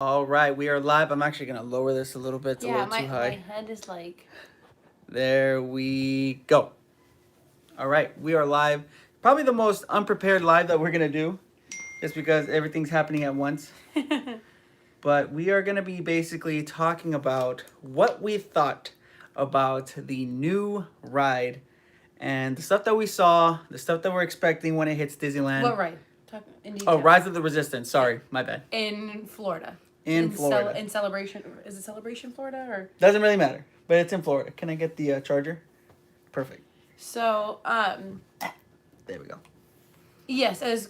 All right, we are live. I'm actually gonna lower this a little bit. It's a Yeah, little my too my high. head is like. There we go. All right, we are live. Probably the most unprepared live that we're gonna do, just because everything's happening at once. But we are gonna be basically talking about what we thought about the new ride and the stuff that we saw, the stuff that we're expecting when it hits Disneyland. What right? Talk in Oh, detail. Rise of the Resistance. Sorry, my bad. In Florida. In Florida. In Celebration. Is it Celebration, Florida, or? Doesn't really matter, but it's in Florida. Can I get the charger? Perfect. So, There we go. yes, as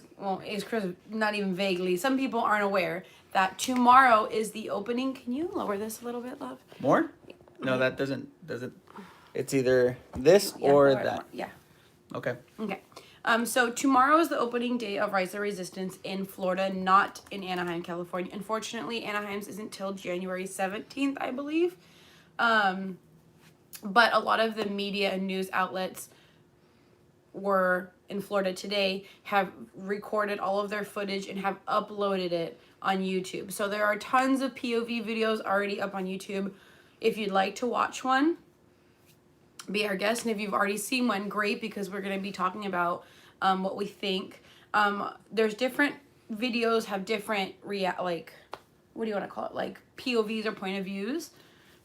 Chris, not even vaguely. Some people aren't aware that tomorrow is the opening. Can you lower this a little bit, love? More? No, that doesn't. It's either this Yeah, or lower it that. more. Yeah. Okay. Okay. So tomorrow is the opening day of Rise of Resistance in Florida, not in Anaheim, California. Unfortunately, Anaheim's isn't till January 17th, I believe. But a lot of the media and news outlets were in Florida today have recorded all of their footage and have uploaded it on YouTube. So there are tons of POV videos already up on YouTube. If you'd like to watch one, be our guest. And if you've already seen one, great, because we're going to be talking about what we think. There's different videos have different what do you want to call it? Like POVs or point of views.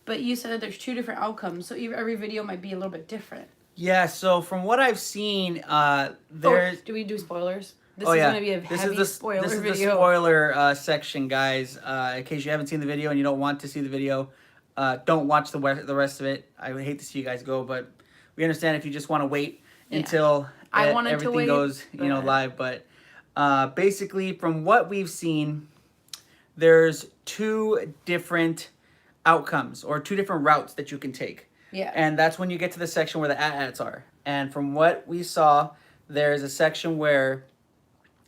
But you said that there's two different outcomes, so every video might be a little bit different. Yeah. So from what I've seen, there's. Do we do spoilers? This Oh is yeah. going to be a heavy spoiler this is video. the spoiler section, guys. In case you haven't seen the video and you don't want to see the video, don't watch the rest of it. I would hate to see you guys go, but we understand if you just want to wait until I wanted to everything wait, goes, but- live. But basically, from what we've seen, there's two different outcomes or two different routes that you can take. Yeah. And that's when you get to the section where the AT-ATs are. And from what we saw, there's a section where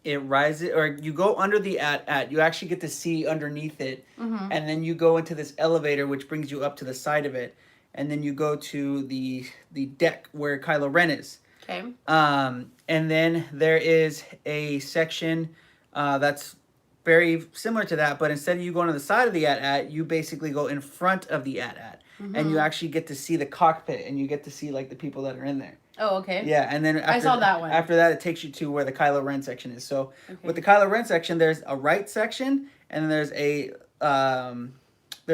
it rises, or you go under the AT-AT, you actually get to see underneath it. Mm-hmm. And then you go into this elevator, which brings you up to the side of it. And then you go to the deck where Kylo Ren is. Okay. And then there is a section that's very similar to that, but instead of you going to the side of the AT-AT, you basically go in front of the AT-AT. Mm-hmm. And you actually get to see the cockpit, and you get to see like the people that are in there. Oh, okay. Yeah, and then I saw that one. After that, it takes you to where the Kylo Ren section is. So with the Kylo Ren section, there's a right section, and then there's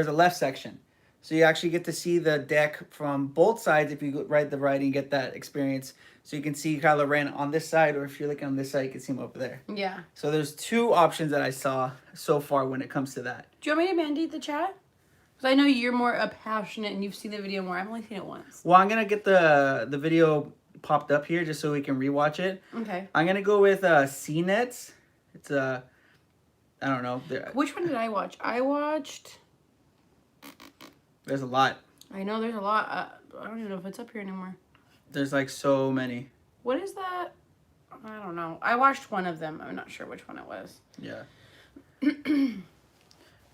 a left section. So you actually get to see the deck from both sides if you ride the ride and get that experience. So you can see Kylo Ren on this side, or if you're looking on this side, you can see him over there. Yeah. So there's two options that I saw so far when it comes to that. Do you want me to mandate the chat? Because I know you're more passionate and you've seen the video more. I've only seen it once. Well, I'm gonna get the video popped up here just so we can rewatch it. Okay. I'm gonna go with CNETs. It's I don't know. Which one did I watch? I watched. There's a lot. I know there's a lot. I don't even know if it's up here anymore. There's like so many. What is that? I don't know. I watched one of them. I'm not sure which one it was. Yeah.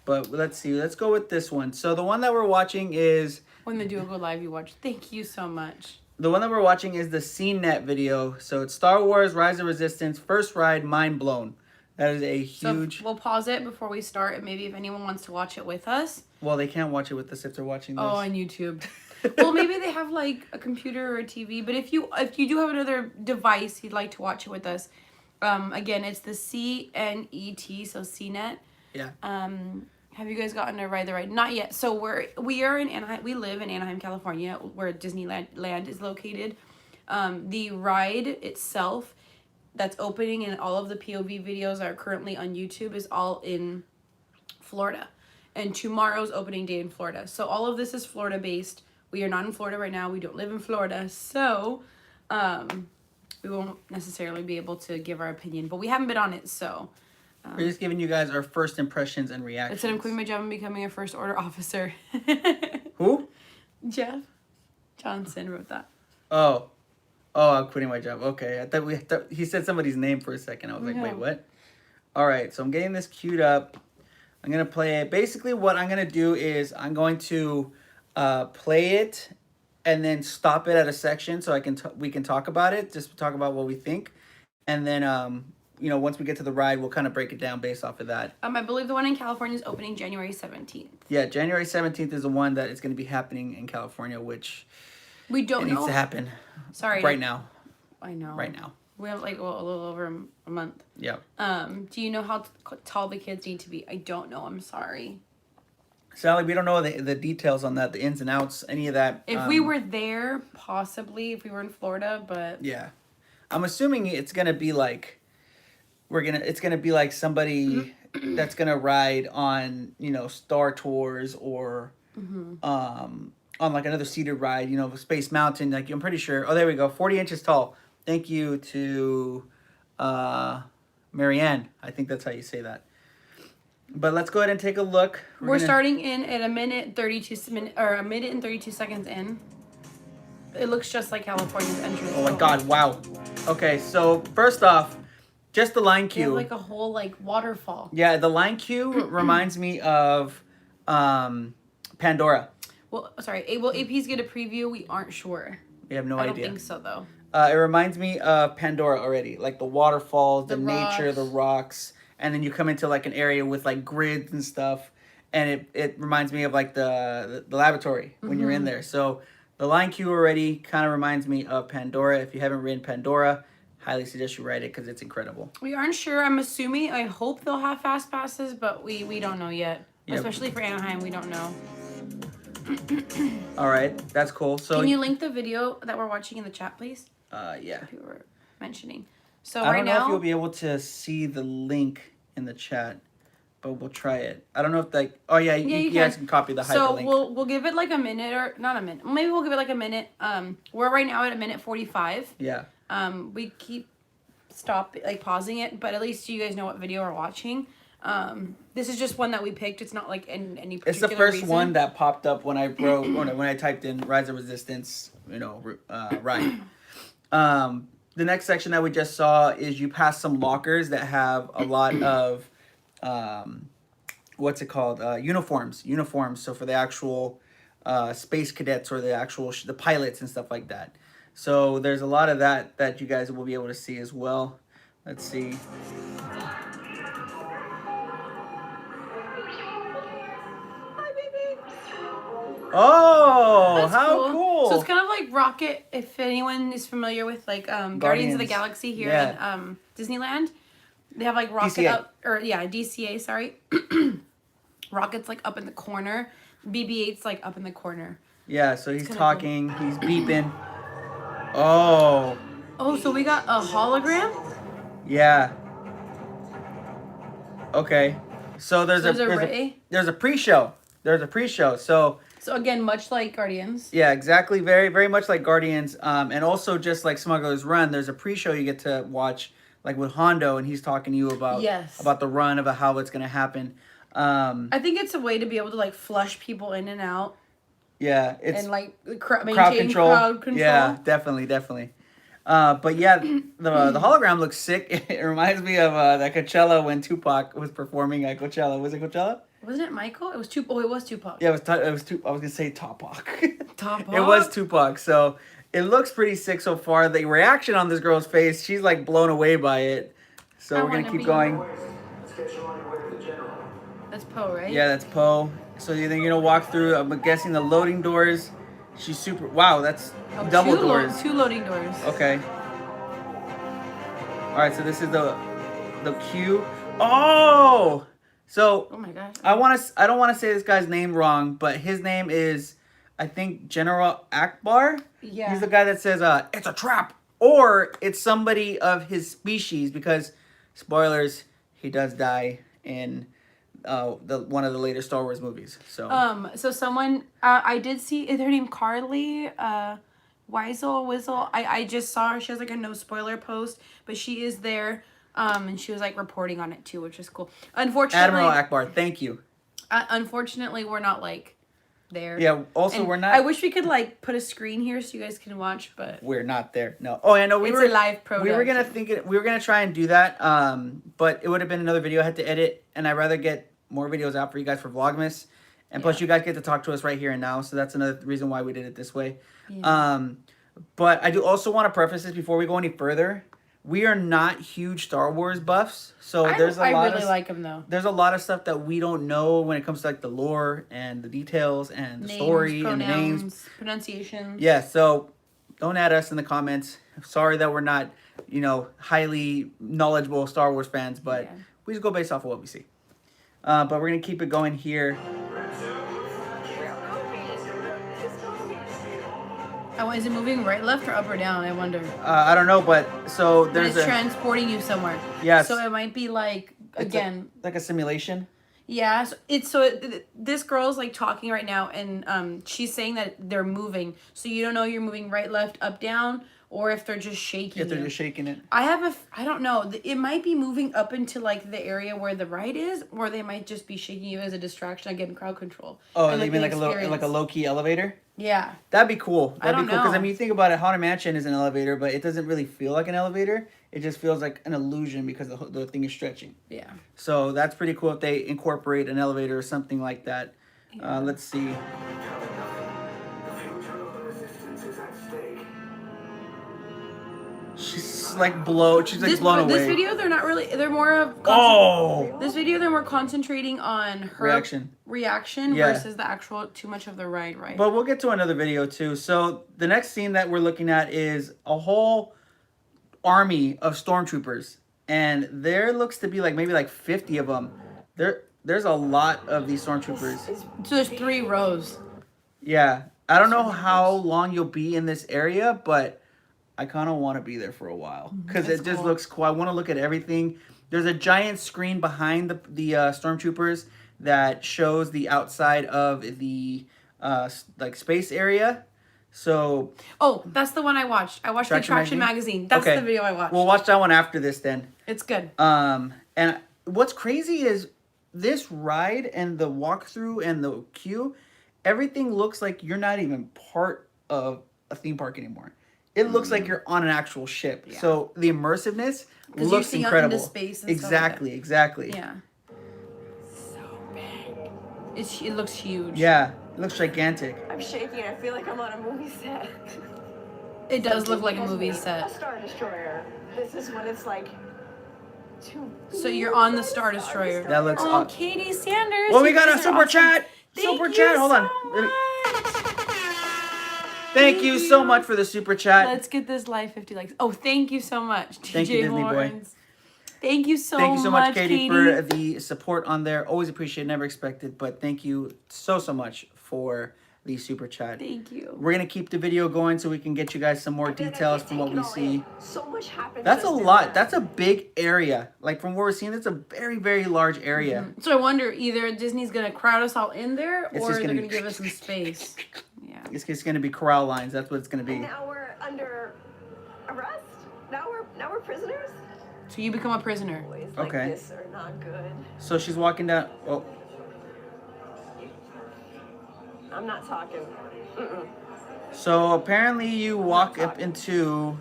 But let's see. Let's go with this one. So the one that we're watching is When the Duoo go live, you watch. Thank you so much. the CNET video. So it's Star Wars: Rise of Resistance first ride, mind blown. That is a huge. So we'll pause it before we start, and maybe if anyone wants to watch it with us. Well, they can't watch it with us if they're watching this. Oh, on YouTube. Well, maybe they have like a computer or a TV. But if you do have another device you'd like to watch it with us, again, it's the CNET, so CNET. Yeah. Have you guys gotten to ride the ride? Not yet. So we are in Anaheim. We live in Anaheim, California, where Disneyland is located. The ride itself that's opening and all of the POV videos that are currently on YouTube is all in Florida. And tomorrow's opening day in Florida. So all of this is Florida based. We are not in Florida right now. We don't live in Florida. So we won't necessarily be able to give our opinion. But we haven't been on it, so... We're just giving you guys our first impressions and reactions. I said I'm quitting my job and becoming a first order officer. Who? Jeff Johnson wrote that. Oh, I'm quitting my job. Okay, I thought he said somebody's name for a second. I was like, No. wait, what? All right, so I'm getting this queued up. I'm gonna play it. Basically, what I'm gonna do is I'm going to play it and then stop it at a section so we can talk about it. Just talk about what we think, and then you know, once we get to the ride, we'll kind of break it down based off of that. I believe the one in California is opening January 17th. Yeah, January 17th is the one that is going to be happening in California, which we don't know. Needs to happen. Sorry. Right now. I know. Right now. We have like a little over a month. Yeah. Do you know how tall the kids need to be? I don't know. I'm sorry. Sally, we don't know the details on that, the ins and outs, any of that. If we were there, possibly, if we were in Florida, but... Yeah. I'm assuming it's going to be like, it's going to be like somebody that's going to ride on, you know, Star Tours or on like another seated ride, you know, Space Mountain. Like, I'm pretty sure. Oh, there we go. 40 inches tall. Thank you to Marianne. I think that's how you say that. But let's go ahead and take a look. We're starting in at a minute and 32 seconds in. It looks just like California's entrance. Oh my God! Wow. Okay, so first off, just the line They have cue. like a whole like waterfall. Yeah, the line cue reminds me of Pandora. Well, sorry. Will APs get a preview? We aren't sure. We have no I idea. don't think so though. It reminds me of Pandora already, like the waterfalls, the nature, rocks. the rocks, and then you come into like an area with like grids and stuff, and it reminds me of like the laboratory when you're in there. So the line cue already kind of reminds me of Pandora. If you haven't ridden Pandora, highly suggest you ride it because it's incredible. We aren't sure. I'm assuming. I hope they'll have fast passes, but we don't know yet. Yep. Especially for Anaheim, we don't know. All right, that's cool. So can you link the video that we're watching in the chat, please? Yeah. People were mentioning. So I right don't know now, if you'll be able to see the link in the chat, but we'll try it. I don't know if like, oh yeah, you guys can copy the hyperlink. So we'll give it like a minute or not a minute. Maybe we'll give it like a minute. We're right now at a minute 45. Yeah. We keep pausing it, but at least you guys know what video we're watching. This is just one that we picked. It's not like in any particular It's the first reason. one that popped up when I wrote when I typed in Rise of Resistance, you know, ride. The next section that we just saw is you pass some lockers that have a lot of what's it called? Uniforms. So for the actual space cadets or the pilots and stuff like that. So there's a lot of that you guys will be able to see as well. Let's see. Oh, That's how cool. So it's kind of like Rocket, if anyone is familiar with like Guardians of the Galaxy here in Disneyland. They have like Rocket DCA. up, or yeah, DCA, sorry. Rocket's like up in the corner. BB-8's like up in the corner. Yeah, so he's talking, he's beeping. Oh. Oh, so we got a hologram? Yeah. Okay. So there's a pre-show. There's a pre-show. So again, much like Guardians. yeah, exactly. Very, very much like Guardians. And also just like Smuggler's Run, there's a pre-show you get to watch, like with Hondo, and he's talking to you about the run, about how it's gonna happen. I think it's a way to be able to like flush people in and out. Yeah, it's and like maintain crowd control. Yeah, definitely. But yeah, the hologram looks sick. It reminds me of that Coachella when Tupac was performing at Coachella. Was it Coachella? Wasn't it Michael? It was Tupac. Oh, it was Tupac. Yeah, it was Tupac. I was gonna say Tupac. Tupac. It was Tupac. So it looks pretty sick so far. The reaction on this girl's face, she's like blown away by it. So we're gonna keep going. That's Poe, right? Yeah, that's Poe. So you're gonna walk through. I'm guessing the loading doors. She's super. Wow, that's double doors. Two loading doors. Okay. All right, so this is the queue. Oh. So oh my gosh. I don't want to say this guy's name wrong, but his name is, I think, General Akbar. Yeah. He's the guy that says it's a trap, or it's somebody of his species, because spoilers, he does die in one of the later Star Wars movies. So so someone I did see, is her name Carly Wiesel. I just saw her. She has like a no spoiler post, but she is there. And she was like reporting on it too, which is cool. Unfortunately, Admiral Akbar, thank you. Unfortunately, we're not like there. Yeah. Also, we're not. I wish we could like put a screen here so you guys can watch, but we're not there. No. Oh, I know it's a live production. We were gonna try and do that. But it would have been another video I had to edit, and I'd rather get more videos out for you guys for Vlogmas, and plus you guys get to talk to us right here and now. So that's another reason why we did it this way. Yeah. But I do also want to preface this before we go any further. We are not huge Star Wars buffs, so there's a lot I really of like them though. there's a lot of stuff that we don't know when it comes to like the lore and the details and the story and the names, pronunciations. Yeah, so don't add us in the comments. Sorry that we're not, highly knowledgeable Star Wars fans, but we just go based off of what we see. But we're gonna keep it going here. Is it moving right, left, or up or down? I wonder. I don't know, but so there's it's transporting you somewhere. Yes. So it might be like again. Like a simulation. Yeah. This girl's like talking right now, and she's saying that they're moving. So you don't know you're moving right, left, up, down, or if they're just shaking. If they're just shaking it. I don't know. It might be moving up into like the area where the ride is, or they might just be shaking you as a distraction, again, crowd control. Oh, and even like a low key elevator. Yeah. That'd be cool. That'd be cool because know. you think about it, Haunted Mansion is an elevator, but it doesn't really feel like an elevator. It just feels like an illusion because the thing is stretching. Yeah. So that's pretty cool if they incorporate an elevator or something like that. Yeah. Let's see. She's like blown away. This video, they're more of... This video, they're more concentrating on her reaction versus the actual too much of the ride, right? But we'll get to another video too. So the next scene that we're looking at is a whole army of stormtroopers. And there looks to be maybe 50 of them. There's a lot of these stormtroopers. So there's 3 rows. Yeah. I don't know how long you'll be in this area, but I kind of want to be there for a while because it just looks cool. I want to look at everything. There's a giant screen behind the stormtroopers that shows the outside of the space area. So that's the one I watched. I watched the Attraction Magazine. That's the video I watched. We'll watch that one after this then. It's good. And what's crazy is this ride and the walkthrough and the queue, everything looks like you're not even part of a theme park anymore. It looks like you're on an actual ship. Yeah. So the immersiveness looks incredible. Into space and exactly. Yeah. So big. It looks huge. Yeah, it looks gigantic. I'm shaking. I feel like I'm on a movie set. It does look like a movie set. A Star Destroyer. This is what it's like. So you're on the Star Destroyer. That looks awesome. Katie Sanders. Well, we got a super chat. Super chat. Hold on. Thank you so much for the super chat. Let's get this live 50 likes. Oh, thank you so much, Thank you, Disney Boy. Thank you so much. Thank you so much, Katie, for the support on there. Always appreciate, never expected, but thank you so much for the super chat. Thank you. We're gonna keep the video going so we can get you guys some more details from what we see. So much happens. That's a lot. That's a big area. From what we're seeing, it's a very, very large area. Mm-hmm. So I wonder either Disney's gonna crowd us all in there, or they're gonna give us some space. Yeah. It's gonna be corral lines. That's what it's gonna be. And now we're under arrest. Now we're prisoners. So you become a prisoner. Boys like this are not good. So she's walking down. Oh. I'm not talking. So apparently you walk up into...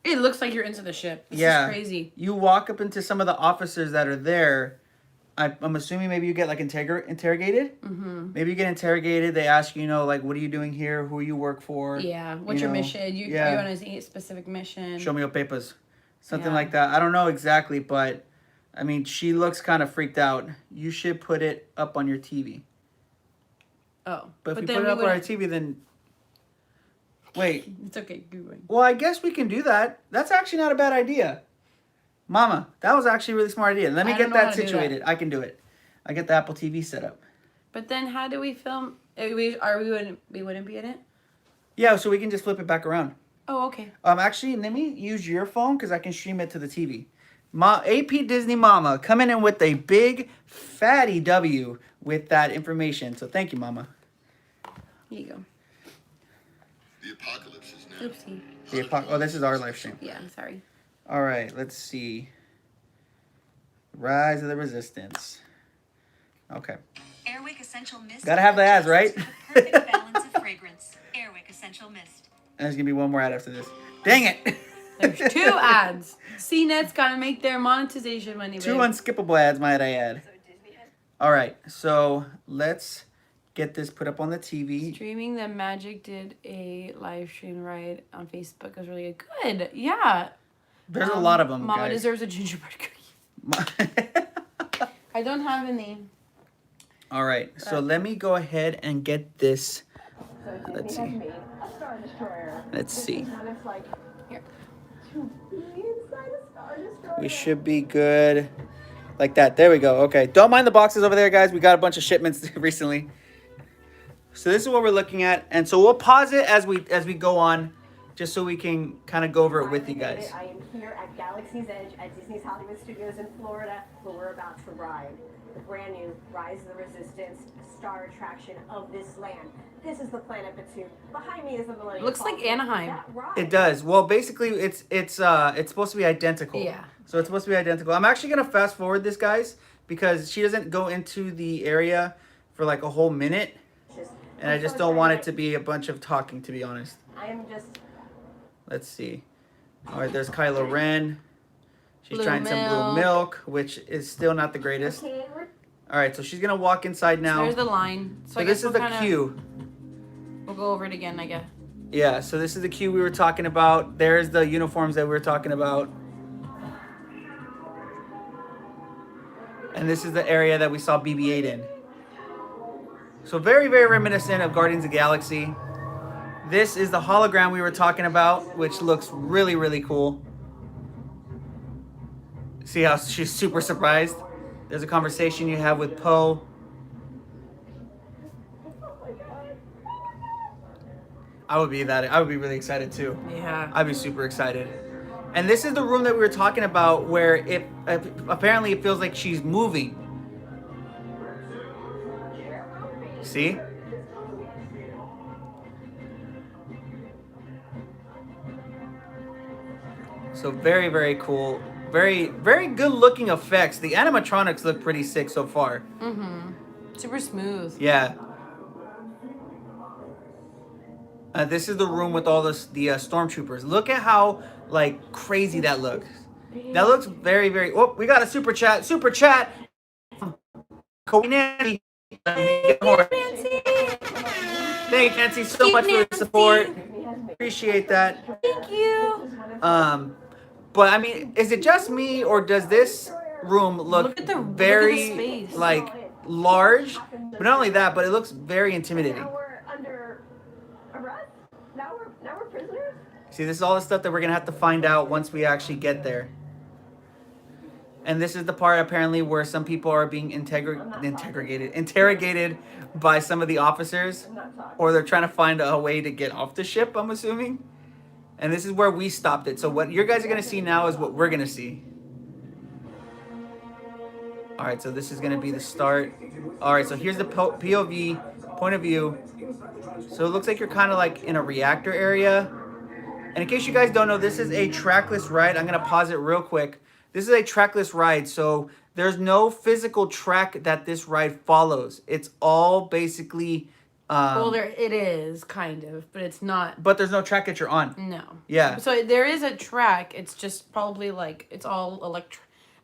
It looks like you're into the ship. This is crazy. You walk up into some of the officers that are there. I'm assuming maybe you get interrogated. Mm-hmm. Maybe you get interrogated. They ask you, what are you doing here? Who you work for? Yeah. What's your mission? Are you on a specific mission? Show me your papers. Something like that. I don't know exactly, but I mean, she looks kind of freaked out. You should put it up on your TV. Oh. But if we put it up on our TV, then... Wait. It's okay. Good. Well, I guess we can do that. That's actually not a bad idea. Mama, that was actually a really smart idea. Let me get that situated. I can do it. I get the Apple TV set up. But then how do we film? We wouldn't be in it? Yeah, so we can just flip it back around. Oh, okay. Actually, let me use your phone because I can stream it to the TV. AP Disney Mama coming in with a big fatty W with that information. So thank you, Mama. Here you go. The apocalypse is now. Oopsie. This is our live stream. Yeah, sorry. All right, let's see. Rise of the Resistance. Okay. Airwick Essential Mist. Gotta have the ads, right? Perfect balance of fragrance. Airwick Essential Mist. And there's gonna be one more ad after this. Dang it! There's 2 ads. CNET's gotta make their monetization money, babe. 2 unskippable ads, might I add. All right, so let's get this put up on the TV. Streaming the Magic did a live stream ride on Facebook. It was really good. Yeah. There's a lot of them, Mama guys. deserves a gingerbread cookie. I don't have any. All right, so let me go ahead and get this. So Let's Disney has see. made a Star Destroyer. Let's This see. is when it's like Here. to be inside a Star Destroyer. We should be good. Like that. There we go. Okay. Don't mind the boxes over there, guys. We got a bunch of shipments recently. So this is what we're looking at. And so we'll pause it as we go on, just so we can kind of go over it with you guys. I am here at Galaxy's Edge at Disney's Hollywood Studios in Florida, where we're about to ride the brand new Rise of the Resistance star attraction of this land. This is the Planet Batuu. Behind me is the Millennium Looks like Falcon. Anaheim. That ride- It does. Well, basically, it's supposed to be identical. Yeah. So it's supposed to be identical. I'm actually gonna fast forward this, guys, because she doesn't go into the area for like a whole minute, and I just don't want it to be a bunch of talking, to be honest. I am just Let's see. All right, there's Kylo Ren. She's Blue trying some blue milk. milk, which is still not the greatest. okay. All right, so she's gonna walk inside now. There's the line. So So I this guess is the we'll kinda, queue. We'll go over it again, I guess. Yeah, so this is the queue we were talking about. There's the uniforms that we were talking about. And this is the area that we saw BB-8 in. So very, very reminiscent of Guardians of the Galaxy. This is the hologram we were talking about, which looks really, really cool. See how she's super surprised? There's a conversation you have with Poe. I would be really excited too. Yeah. I'd be super excited. And this is the room that we were talking about where it apparently it feels like she's moving. See? So very, very cool. Very, very good looking effects. The animatronics look pretty sick so far. Super smooth. Yeah. This is the room with all the stormtroopers. Look at how like crazy that looks. That looks very, very. Oh, we got a super chat. Super chat. Nancy. Thank you, Nancy, so much for the support. Appreciate that. Thank you. But I mean, is it just me or does this room look at the very space. like large? But not only that, but it looks very intimidating. Now we're under arrest. Now we're prisoners. See, this is all the stuff that we're gonna have to find out once we actually get there. And this is the part apparently where some people are being interrogated by some of the officers, or they're trying to find a way to get off the ship, I'm assuming. And this is where we stopped it. So what you guys are gonna see now is what we're gonna see. All right, so this is gonna be the start. All right, so here's the POV, point of view. So it looks like you're kind of like in a reactor area. And in case you guys don't know, this is a trackless ride. I'm gonna pause it real quick. This is a trackless ride, so there's no physical track that this ride follows. It's all basically. Well, it is kind of, but it's not. But there's no track that you're on. No. Yeah. So there is a track. It's just probably like it's all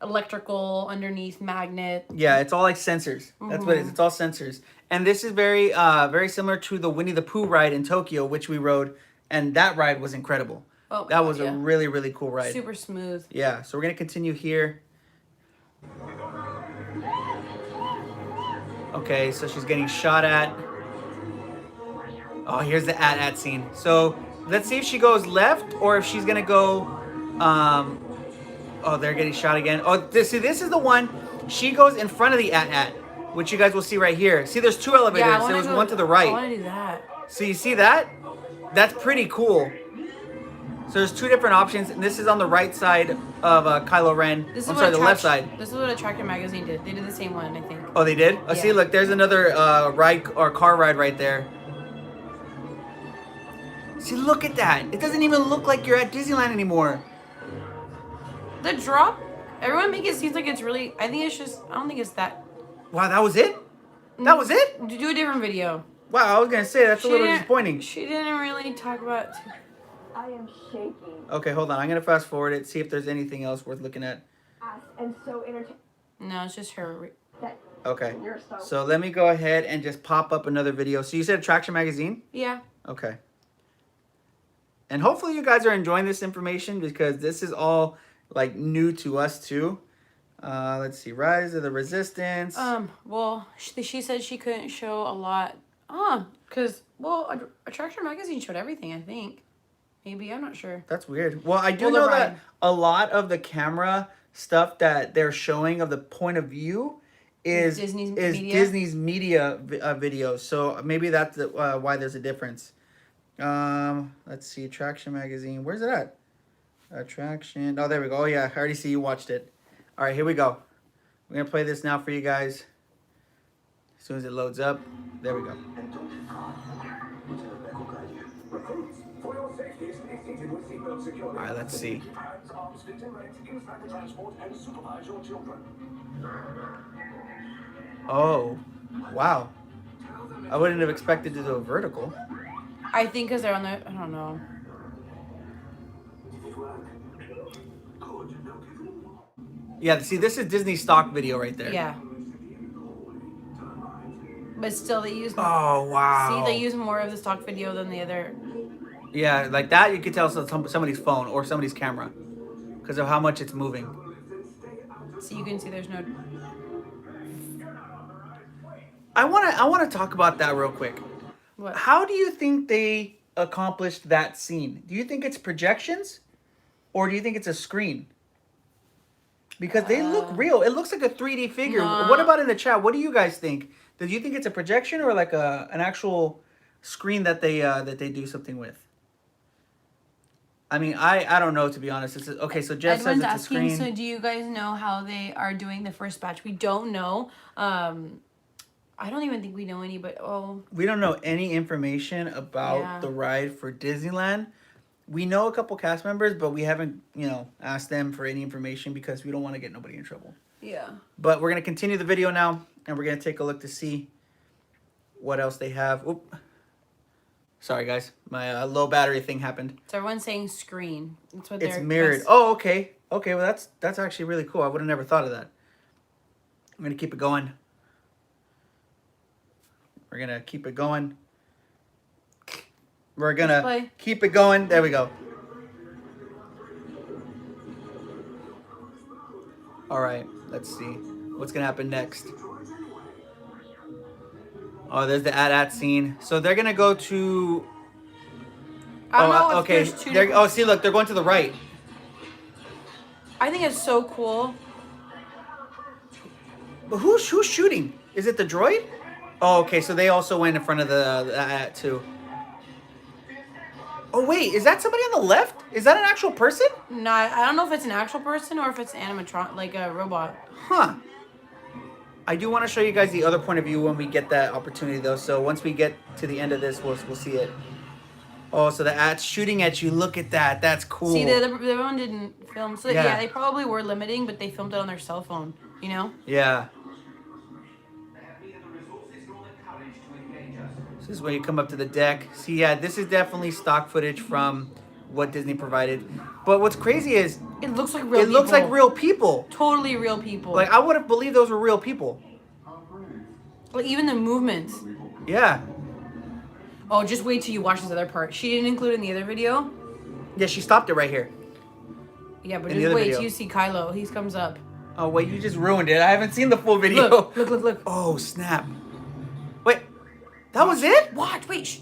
electrical underneath magnet. Yeah, it's all like sensors. That's what it is. It's all sensors. And this is very, very similar to the Winnie the Pooh ride in Tokyo, which we rode, and that ride was incredible. Oh, that was yeah. a really, really cool ride. Super smooth. Yeah, so we're gonna continue here. Okay, so she's getting shot at. Oh, here's the at scene. So let's see if she goes left or if she's gonna go. Oh, they're getting shot again. Oh, this is the one. She goes in front of the at, which you guys will see right here. See, there's two elevators. Yeah, There was one to the right. I want to do that. So you see that? That's pretty cool. So there's two different options, and this is on the right side of Kylo Ren. This is I'm what sorry, the left side. This is what Attractor Magazine did. They did the same one, I think. Oh, they did? Oh, see, Yeah. look, there's another ride or car ride right there. See, look at that. It doesn't even look like you're at Disneyland anymore. The drop, everyone make it seem like it's really. I think it's just. I don't think it's that. Wow, that was it? That was it? Do a different video. Wow, I was going to say, that's a little didn't- disappointing. She didn't really talk about. I am shaking. Okay, hold on. I'm going to fast forward it, see if there's anything else worth looking at. And so entertaining. No, it's just her. Okay. You're So let me go ahead and just pop up another video. So you said Attraction Magazine? Yeah. Okay. And hopefully you guys are enjoying this information because this is all like new to us too. Let's see, Rise of the Resistance. Well, she said she couldn't show a lot. Because, well, Attraction Magazine showed everything, I think. Maybe, I'm not sure. That's weird. Well, I do Well, know the that ride. a lot of the camera stuff that they're showing of the point of view is Disney's media? Videos. So maybe that's why there's a difference. Let's see, Attraction Magazine. Where's it at? Attraction. Oh, there we go. Oh, yeah, I already see you watched it. All right, here we go. We're going to play this now for you guys. As soon as it loads up. There we go. All right, let's see. Oh, wow. I wouldn't have expected to do a vertical. I think because they're on the, I don't know. Yeah, see, this is Disney stock video right there. Yeah. But still, they use. Oh, wow. See, they use more of the stock video than the other. Yeah, like that, you could tell it's somebody's phone or somebody's camera because of how much it's moving. So you can see there's no. I want to talk about that real quick. What? How do you think they accomplished that scene? Do you think it's projections or do you think it's a screen? Because they look real. It looks like a 3D figure. Nah. What about in the chat? What do you guys think? Do you think it's a projection or like an actual screen that they do something with? I mean, I don't know, to be honest. Okay, so Jeff says Edwin's it's a asking, screen. so do you guys know how they are doing the first batch? We don't know. I don't even think we know any, but We don't know any information about the ride for Disneyland. We know a couple cast members, but we haven't, asked them for any information because we don't want to get nobody in trouble. Yeah. But we're going to continue the video now, and we're going to take a look to see what else they have. Oop. Sorry, guys. My low battery thing happened. So everyone's saying screen. That's what It's they're. mirrored. Oh, okay. Okay, well, that's actually really cool. I would have never thought of that. I'm going to keep it going. We're going to keep it going. We're going to keep it going. There we go. All right, let's see. What's going to happen next? Oh, there's the at scene. So they're going to go to... I don't know if okay. there's two different- Oh, see, look, they're going to the right. I think it's so cool. But who's shooting? Is it the droid? Oh, okay, so they also went in front of the at too. Oh, wait, is that somebody on the left? Is that an actual person? No, I don't know if it's an actual person or if it's animatron, like a robot. Huh. I do want to show you guys the other point of view when we get that opportunity, though. So once we get to the end of this, we'll see it. Oh, so the ad's shooting at you. Look at that. That's cool. See, the other one didn't film. So, yeah, they probably were limiting, but they filmed it on their cell phone, you know? Yeah. This is where you come up to the deck. See, yeah, this is definitely stock footage from what Disney provided. But what's crazy is... It looks like real people. It looks like real people. Totally real people. Like, I would have believed those were real people. Like, even the movements. Yeah. Oh, just wait till you watch this other part. She didn't include in the other video. Yeah, she stopped it right here. Yeah, but In the just other wait video. till you see Kylo. He comes up. Oh, wait, you just ruined it. I haven't seen the full video. Look. Oh, snap. Wait, that was it? Watch, wait. Shh.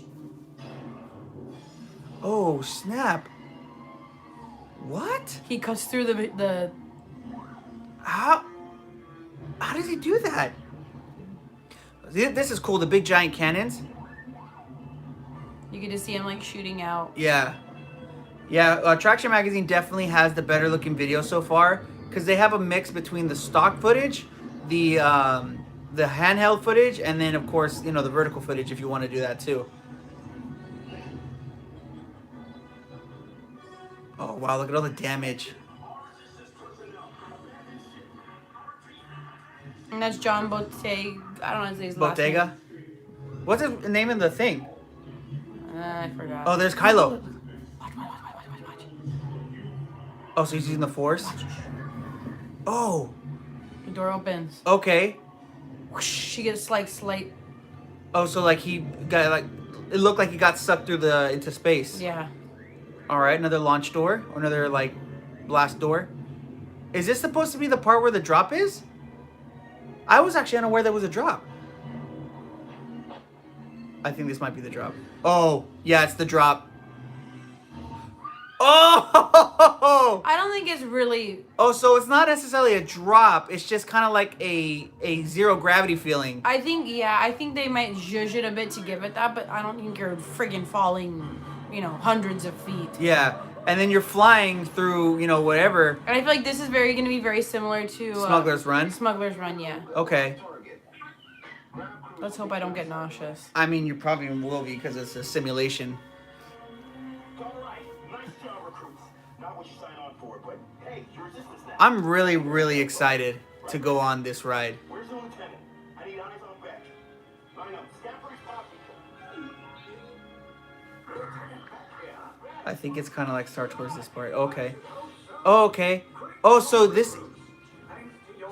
Oh, snap. What? He cuts through the... How does he do that? This is cool, the big giant cannons. You get to see him, like, shooting out. Yeah. Yeah, Attraction Magazine definitely has the better looking video so far because they have a mix between the stock footage, the handheld footage, and then, of course, the vertical footage if you want to do that too. Oh, wow, look at all the damage. And that's John Bottega. I don't know his last Bottega? name. What's his name in the thing? I forgot. Oh, there's Kylo. Watch. Oh, so he's using the Force? Oh, The door opens. okay. Whoosh, she gets, like, slight... Oh, so like he got it looked like he got sucked through into space. Yeah. All right, another launch door, or another like blast door. Is this supposed to be the part where the drop is? I was actually unaware there was a drop. I think this might be the drop. Oh, yeah, it's the drop. Oh! I don't think it's really. Oh, so it's not necessarily a drop. It's just kind of like a zero gravity feeling. I think they might zhuzh it a bit to give it that, but I don't think you're friggin' falling, hundreds of feet. Yeah, and then you're flying through, whatever. And I feel like this is going to be very similar to Smuggler's Run? Smuggler's Run, yeah. Okay. Let's hope I don't get nauseous. I mean, you probably will be because it's a simulation. I'm really, really excited to go on this ride. Where's the lieutenant? I need eyes on back. Line up. Stafford's popping. I think it's kind of like Star Tours this part. Okay. Oh, okay. Oh, so this.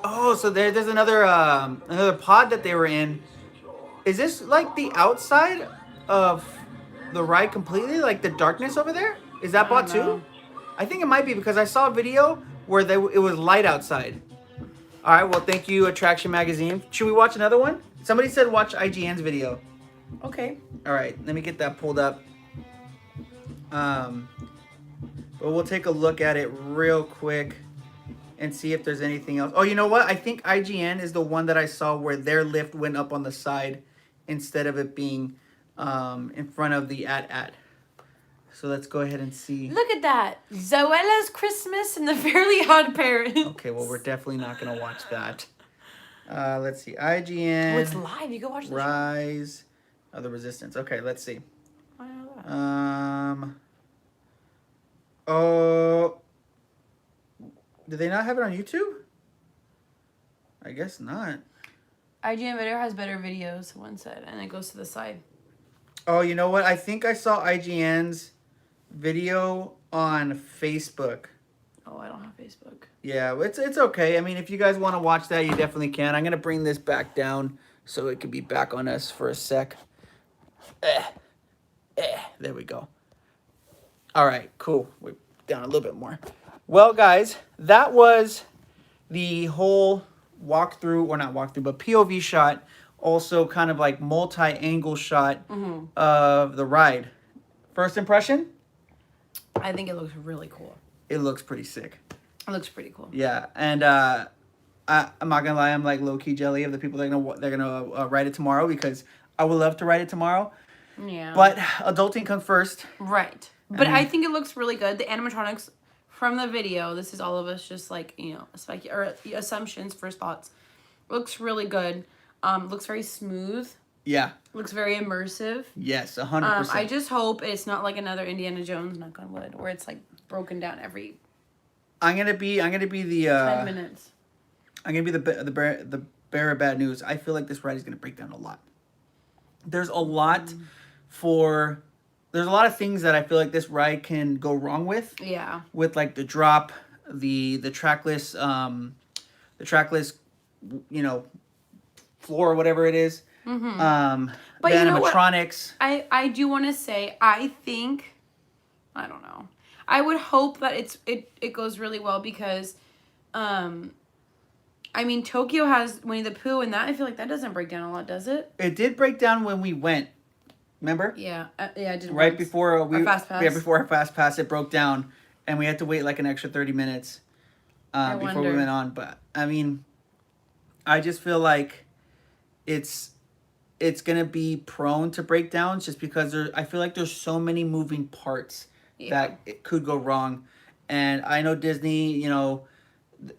Oh, so there's another pod that they were in. Is this like the outside of the ride completely? Like the darkness over there? Is that bot too? I think it might be because I saw a video where it was light outside. All right, well, thank you, Attraction Magazine. Should we watch another one? Somebody said watch IGN's video. Okay. All right, let me get that pulled up. But we'll take a look at it real quick and see if there's anything else. Oh, you know what? I think IGN is the one that I saw where their lift went up on the side instead of it being in front of the at. So let's go ahead and see. Look at that. Zoella's Christmas and the Fairly Odd Parents. Okay, well, we're definitely not going to watch that. Let's see. IGN. Oh, it's live. You go watch the Rise of the Resistance. Okay, let's see. show. I know that. Oh. Did they not have it on YouTube? I guess not. IGN video has better videos, one side, and it goes to the side. Oh, you know what? I think I saw IGN's video on Facebook. Oh, I don't have Facebook. Yeah, it's okay. I mean, if you guys want to watch that, you definitely can. I'm going to bring this back down so it can be back on us for a sec. There we go. All right, cool. We're down a little bit more. Well, guys, that was the whole walkthrough, or not walkthrough, but POV shot. Also kind of like multi-angle shot of the ride. First impression? I think it looks really cool. It looks pretty sick. It looks pretty cool. Yeah, and I'm not gonna lie, I'm like low-key jelly of the people that are gonna ride it tomorrow, because I would love to ride it tomorrow. Yeah. But adulting comes first. Right. But I think it looks really good. The animatronics from the video, this is all of us just like, assumptions, first thoughts. Looks really good. Looks very smooth. Yeah. Looks very immersive. Yes, 100%. I just hope it's not like another Indiana Jones, knock on wood, where it's like broken down every I'm gonna be the 10 minutes. I'm gonna be the bearer of bad news. I feel like this ride is gonna break down a lot. There's a lot there's a lot of things that I feel like this ride can go wrong with. Yeah. With like the drop, the trackless floor or whatever it is. Mm-hmm. But the you know what? animatronics. I do want to say, I don't know. I would hope that it goes really well because, Tokyo has Winnie the Pooh, and that I feel like that doesn't break down a lot, does it? It did break down when we went. Remember? Yeah, I did. Right once. before Our fast pass. Yeah, before our fast pass, it broke down, and we had to wait like an extra 30 minutes before we went on. But I mean, I just feel like it's gonna be prone to breakdowns just because I feel like there's so many moving parts that it could go wrong, and I know Disney.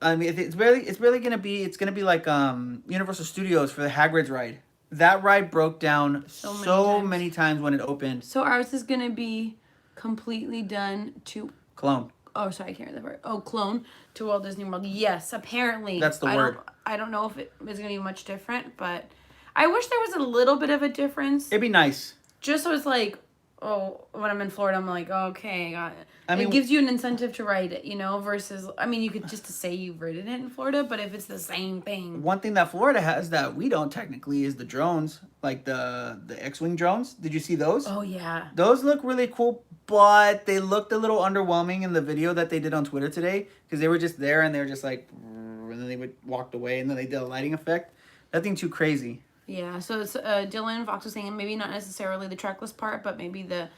I mean, it's really gonna be like Universal Studios for the Hagrid's ride. That ride broke down so many times when it opened. So ours is gonna be completely done to Clone. Oh, sorry, I can't read that word. Oh, clone to Walt Disney World. Yes, apparently. That's the word. I don't know if it is gonna be much different, but I wish there was a little bit of a difference. It'd be nice. Just so it's like, when I'm in Florida, I'm like, okay, got it. It gives you an incentive to ride it, versus, you could just say you've ridden it in Florida, but if it's the same thing. One thing that Florida has that we don't technically is the drones, like the X-Wing drones. Did you see those? Oh, yeah. Those look really cool, but they looked a little underwhelming in the video that they did on Twitter today because they were just there and they were just like, and then they would walked away and then they did a lighting effect. Nothing too crazy. Yeah, so it's Dylan Fox was saying maybe not necessarily the trackless part, but maybe the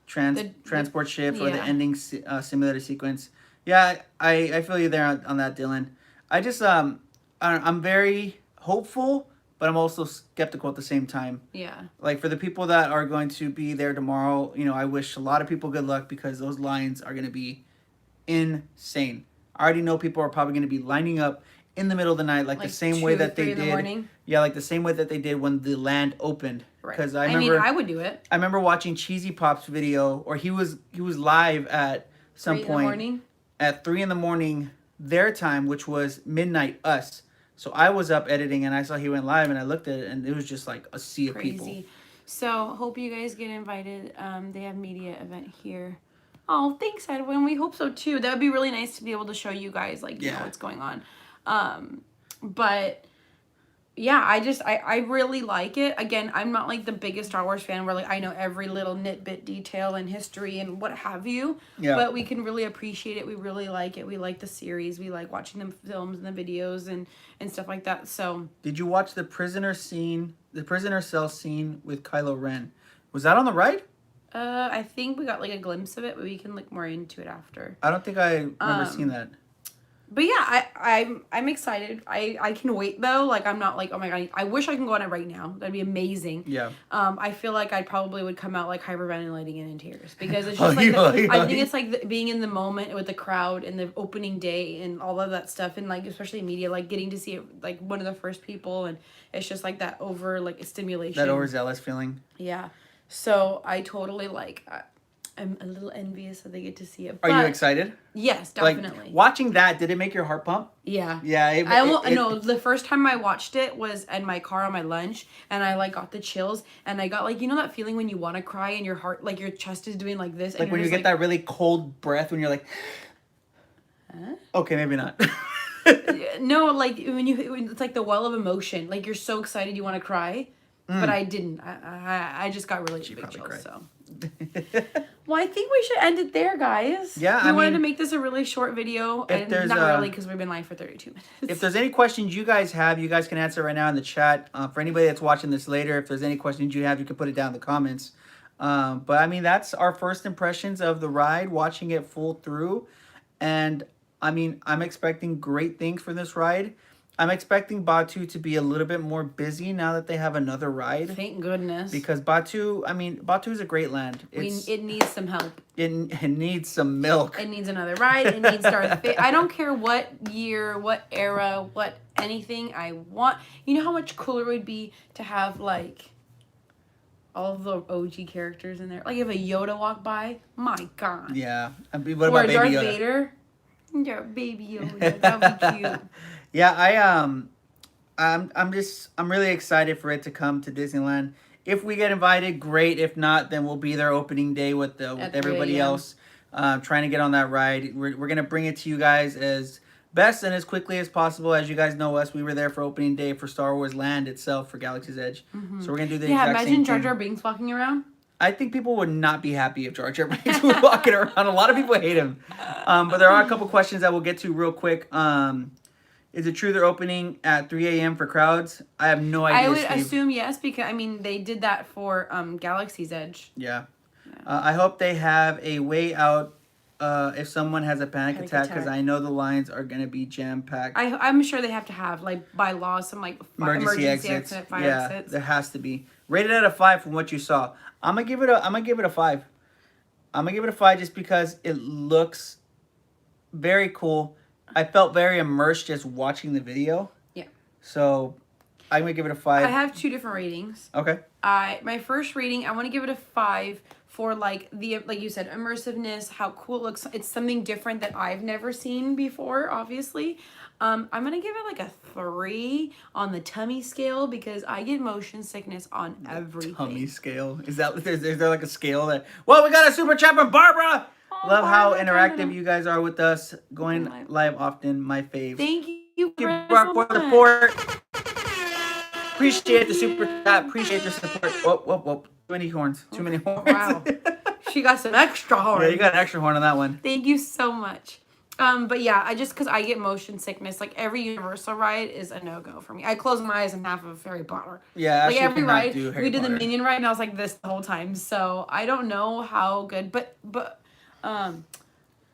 transport shift or the yeah. ending simulator sequence. Yeah, I feel you there on that, Dylan. I just I'm very hopeful, but I'm also skeptical at the same time. Yeah. Like for the people that are going to be there tomorrow, you know, I wish a lot of people good luck because those lines are going to be insane. I already know people are probably going to be lining up in the middle of the night, like the same way that they did. Yeah, like the same way that they did when the land opened. Right. Because I mean, I would do it. I remember watching Cheesy Pop's video, or he was live at some point at 3 a.m. their time, which was midnight us. So I was up editing, and I saw he went live, and I looked at it, and it was just like a sea of people. So hope you guys get invited. They have media event here. Oh, thanks, Edwin. We hope so too. That would be really nice to be able to show you guys like you know what's going on. But yeah, I really like it. Again, I'm not like the biggest Star Wars fan where like I know every little nitbit detail and history and what have you. Yeah. But we can really appreciate it. We really like it. We like the series. We like watching the films and the videos and stuff like that. So did you watch the prisoner cell scene with Kylo Ren? Was that on the ride? I think we got like a glimpse of it, but we can look more into it after. I don't think I remember seeing that. But yeah, I'm excited. I can wait though. Like I'm not like, oh my god, I wish I can go on it right now. That'd be amazing. Yeah. I feel like I probably would come out like hyperventilating and in tears because it's just like I think it's like being in the moment with the crowd and the opening day and all of that stuff and like especially media like getting to see it like one of the first people and it's just like that over like stimulation. That overzealous feeling. Yeah. So I totally like. I'm a little envious that they get to see it. Are you excited? Yes, definitely. Like, watching that, did it make your heart pump? Yeah. Yeah. No, the first time I watched it was in my car on my lunch, and I like got the chills, and I got like, you know that feeling when you want to cry and your heart, like your chest is doing like this. Like and when you get that really cold breath when you're like, huh? Okay, maybe not. No, like when it's like the well of emotion. Like you're so excited you want to cry, but I didn't. I just got really big chills. Cried. So. Well, I think we should end it there, guys. Yeah, we wanted to make this a really short video, and not really because we've been live for 32 minutes. If there's any questions you guys have, you guys can answer right now in the chat. For anybody that's watching this later, if there's any questions you have, you can put it down in the comments. But I mean, that's our first impressions of the ride, watching it full through, and I mean, I'm expecting great things for this ride. I'm expecting Batuu to be a little bit more busy now that they have another ride. Thank goodness. Because Batuu is a great land. It needs some help. It needs some milk. It needs another ride. It needs Darth Vader. I don't care what year, what era, what anything I want. You know how much cooler it would be to have like all of the OG characters in there? Like if a Yoda walked by, my God. Yeah. What about Baby Darth Yoda? Vader? Yeah, Baby Yoda. That would be cute. Yeah, I'm really excited for it to come to Disneyland. If we get invited, great. If not, then we'll be there opening day with everybody else, trying to get on that ride. We're gonna bring it to you guys as best and as quickly as possible. As you guys know us, we were there for opening day for Star Wars Land itself for Galaxy's Edge. Mm-hmm. So we're gonna do the exact same thing. Yeah, imagine Jar Jar Binks walking around. I think people would not be happy if Jar Jar Binks was walking around. A lot of people hate him. But there are a couple questions that we'll get to real quick. Is it true they're opening at 3 a.m. for crowds? I have no idea, I would assume yes, because, I mean, they did that for Galaxy's Edge. Yeah. I hope they have a way out if someone has a panic attack, because I know the lines are going to be jam-packed. I'm sure they have to have, like, by law, some, like, emergency exits. Fire exits. There has to be. Rated out of 5 from what you saw. I'm gonna give it a 5. I'm gonna give it a 5 just because it looks very cool. I felt very immersed just watching the video. Yeah. So I'm gonna give it a 5. I have 2 different ratings. Okay. My first rating, I want to give it a 5 for like you said, immersiveness, how cool it looks. It's something different that I've never seen before, obviously. I'm gonna give it like a 3 on the tummy scale because I get motion sickness on everything. Tummy scale? Is there like a scale that? Well, we got a super chat from Barbara. Love how interactive you guys are with us. Going live often, my fave. Thank you for the support. Appreciate the super chat. Appreciate the support. Whoop, whoop, whoop. many horns. Too many horns. Wow. She got some extra horns. Yeah, you got an extra horn on that one. Thank you so much. But yeah, because I get motion sickness. Like every Universal ride is a no-go for me. I close my eyes in half of Harry Potter. Yeah, like Ashley every cannot ride, do Harry we did the Potter. Minion ride, and I was like this the whole time. So I don't know how good, but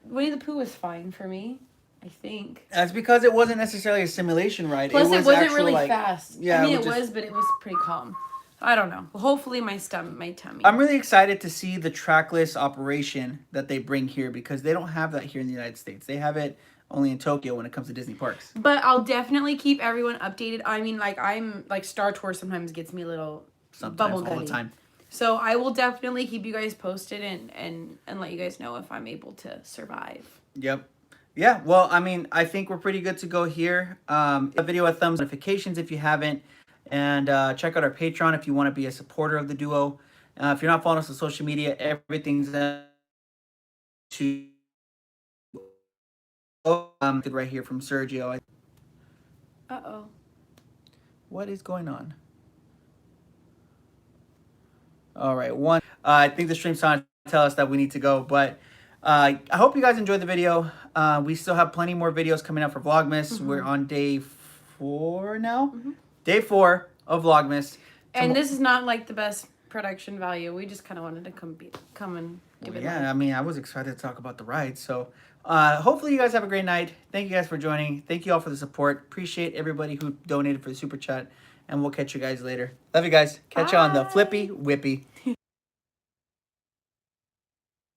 Winnie the Pooh was fine for me. I think. That's because it wasn't necessarily a simulation ride. Plus, it was wasn't actual, really like, fast. Yeah, I mean, it it was was, but it was pretty calm. I don't know. Hopefully, my tummy. I'm really excited to see the trackless operation that they bring here because they don't have that here in the United States. They have it only in Tokyo when it comes to Disney parks. But I'll definitely keep everyone updated. I mean, I'm Star Tour sometimes gets me a little Sometimes, bubble all the gutty. time. So I will definitely keep you guys posted and let you guys know if I'm able to survive. Yep. Yeah, well, I mean, I think we're pretty good to go here. A video, a thumbs, notifications if you haven't. And check out our Patreon if you want to be a supporter of the Duo. If you're not following us on social media, everything's to right here from Sergio. Uh-oh. What is going on? All right, I think the stream's trying to tell us that we need to go, but I hope you guys enjoyed the video. We still have plenty more videos coming up for Vlogmas. Mm-hmm. We're on day 4 now. Mm-hmm. Day 4 of Vlogmas. And this is not like the best production value. We just kind of wanted to come and give it. Yeah, I mean, I was excited to talk about the ride. So hopefully you guys have a great night. Thank you guys for joining. Thank you all for the support. Appreciate everybody who donated for the super chat. And we'll catch you guys later. Love you guys. Catch you on the Flippy Whippy.